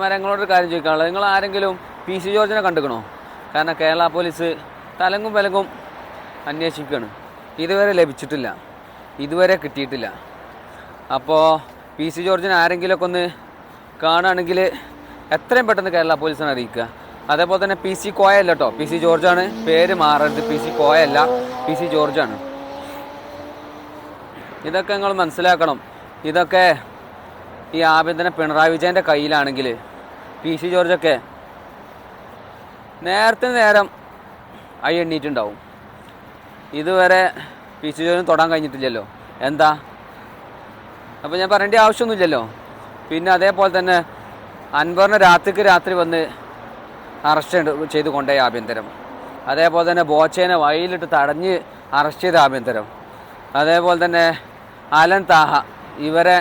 മരങ്ങളോടൊരു കാര്യം ചോദിക്കാനുള്ളത്, നിങ്ങൾ ആരെങ്കിലും പി സി ജോർജിനെ കണ്ടുക്കണോ? കാരണം കേരള പോലീസ് തലങ്ങും വിലങ്ങും അന്വേഷിക്കുകയാണ്. ഇതുവരെ ലഭിച്ചിട്ടില്ല, ഇതുവരെ കിട്ടിയിട്ടില്ല. അപ്പോൾ പി സി ജോർജിനെ ആരെങ്കിലുമൊക്കെ ഒന്ന് കാണുകയാണെങ്കിൽ എത്രയും പെട്ടെന്ന് കേരള പോലീസിനെ അറിയിക്കുക. അതേപോലെ തന്നെ പി സി കോയ അല്ല കേട്ടോ, പി സി ജോർജാണ്, പേര് മാറരുത്. പി സി കോയ അല്ല, പി സി ജോർജാണ്. ഇതൊക്കെ നിങ്ങൾ മനസ്സിലാക്കണം. ഇതൊക്കെ ഈ ആഭ്യന്തരം പിണറായി വിജയൻ്റെ കയ്യിലാണെങ്കിൽ പി സി ജോർജൊക്കെ നേരം എണ്ണീറ്റുണ്ടാവും. ഇതുവരെ പി സി ജോർജിന് തൊടാൻ കഴിഞ്ഞിട്ടില്ലല്ലോ. എന്താ അപ്പോൾ ഞാൻ പറയേണ്ട ആവശ്യമൊന്നുമില്ലല്ലോ. പിന്നെ അതേപോലെ തന്നെ അൻവറിനെ രാത്രി വന്ന് അറസ്റ്റ് ചെയ്ത് കൊണ്ടുപോയ ആഭ്യന്തരം, അതേപോലെ തന്നെ ബോച്ചേനെ വഴിയിലിട്ട് തടഞ്ഞ് അറസ്റ്റ് ചെയ്ത ആഭ്യന്തരം, അതേപോലെ തന്നെ അലൻ താഹ ഇവരെ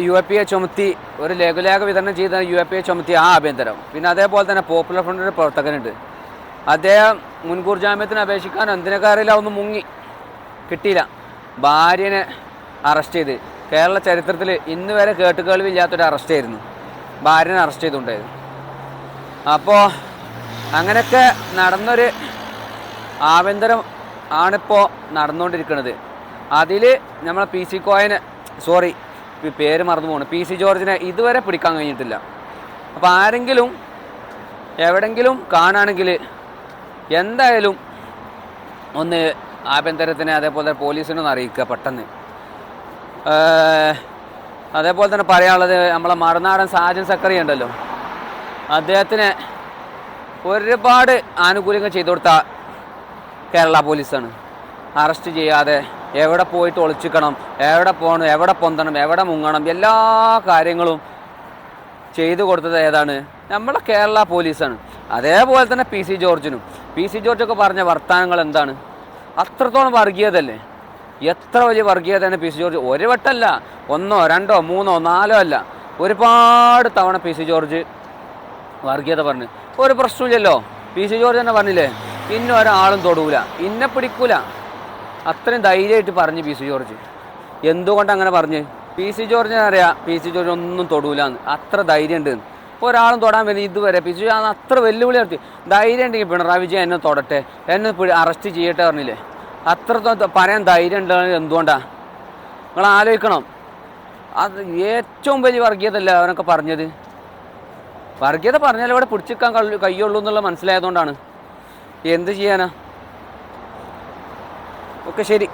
UAPA ചുമത്തി ഒരു ലഘുലേഖ വിതരണം ചെയ്ത UAPA ചുമത്തി ആ ആഭ്യന്തരം. പിന്നെ അതേപോലെ തന്നെ പോപ്പുലർ ഫ്രണ്ടിൻ്റെ പ്രവർത്തകനുണ്ട്, അദ്ദേഹം മുൻകൂർ ജാമ്യത്തിന് അപേക്ഷിക്കാൻ എന്തിനൊക്കെ അറിയില്ല, ഒന്നും മുങ്ങി കിട്ടിയില്ല. ഭാര്യനെ അറസ്റ്റ് ചെയ്ത്, കേരള ചരിത്രത്തിൽ ഇന്ന് വരെ കേട്ടുകേൾവില്ലാത്തൊരു അറസ്റ്റായിരുന്നു, ഭാര്യനെ അറസ്റ്റ് ചെയ്തുകൊണ്ടായിരുന്നു. അപ്പോൾ അങ്ങനെയൊക്കെ നടന്നൊരു ആഭ്യന്തരം ആണിപ്പോൾ നടന്നുകൊണ്ടിരിക്കുന്നത്. അതിൽ നമ്മളെ പി സി കോയനെ, സോറി പേര് മറന്നു പോകണം, പി സി ജോർജിനെ ഇതുവരെ പിടിക്കാൻ കഴിഞ്ഞിട്ടില്ല. അപ്പോൾ ആരെങ്കിലും എവിടെങ്കിലും കാണുകയാണെങ്കിൽ എന്തായാലും ഒന്ന് ആഭ്യന്തരത്തിനെ അതേപോലെ പോലീസിനൊന്ന് അറിയിക്കുക പെട്ടെന്ന്. അതേപോലെ തന്നെ പറയാനുള്ളത്, നമ്മളെ മറുനാടൻ സാജൻ സക്കറി ഉണ്ടല്ലോ, അദ്ദേഹത്തിന് ഒരുപാട് ആനുകൂല്യങ്ങൾ ചെയ്തു കൊടുത്ത കേരള പോലീസാണ്. അറസ്റ്റ് ചെയ്യാതെ എവിടെ പോയിട്ട് ഒളിച്ചിക്കണം, എവിടെ പോകണം, എവിടെ പൊന്തണം, എവിടെ മുങ്ങണം, എല്ലാ കാര്യങ്ങളും ചെയ്തു കൊടുത്തത് ഏതാണ്? നമ്മളെ കേരള പോലീസാണ്. അതേപോലെ തന്നെ പി സി ജോർജൊക്കെ പറഞ്ഞ വർത്തമാനങ്ങൾ എന്താണ്? അത്രത്തോളം വർഗീയതല്ലേ, എത്ര വലിയ വർഗീയതയാണ് പി സി ജോർജ്. ഒരു വട്ടമല്ല, 1, 2, 3, 4 അല്ല, ഒരുപാട് തവണ പി സി ജോർജ് വർഗീയത പറഞ്ഞു. ഒരു പ്രശ്നമില്ലല്ലോ. പി സി ജോർജ് തന്നെ പറഞ്ഞില്ലേ, ഇന്ന ഒരാളും തൊടൂല, ഇന്നെ പിടിക്കൂല, അത്രയും ധൈര്യമായിട്ട് പറഞ്ഞു പി സി ജോർജ്. എന്തുകൊണ്ട് അങ്ങനെ പറഞ്ഞ്? പി സി ജോർജിനെ അറിയാം, പി സി ജോർജ് ഒന്നും തൊടൂലെന്ന്, അത്ര ധൈര്യം ഉണ്ട്. ഒരാളും തൊടാൻ വരും ഇതുവരെ. പി സി ജോർജ് അത്ര വെല്ലുവിളി നടത്തി. ധൈര്യം ഉണ്ടെങ്കിൽ പിണറായി വിജയൻ എന്നെ തൊടട്ടെ, എന്നെ അറസ്റ്റ് ചെയ്യട്ടെ പറഞ്ഞില്ലേ. അത്രത്തോളം പറയാൻ ധൈര്യം ഉണ്ടെങ്കിൽ എന്തുകൊണ്ടാണ്? നിങ്ങൾ ആലോചിക്കണം. അത് ഏറ്റവും വലിയ വർഗീയതല്ല അവനൊക്കെ പറഞ്ഞത്. വർഗീയത പറഞ്ഞാൽ ഇവിടെ പിടിച്ചിക്കാൻ കഴിയുള്ളൂ എന്നുള്ള മനസ്സിലായതുകൊണ്ടാണ്. എന്ത് ചെയ്യാനാ? ഓക്കെ, ശരി.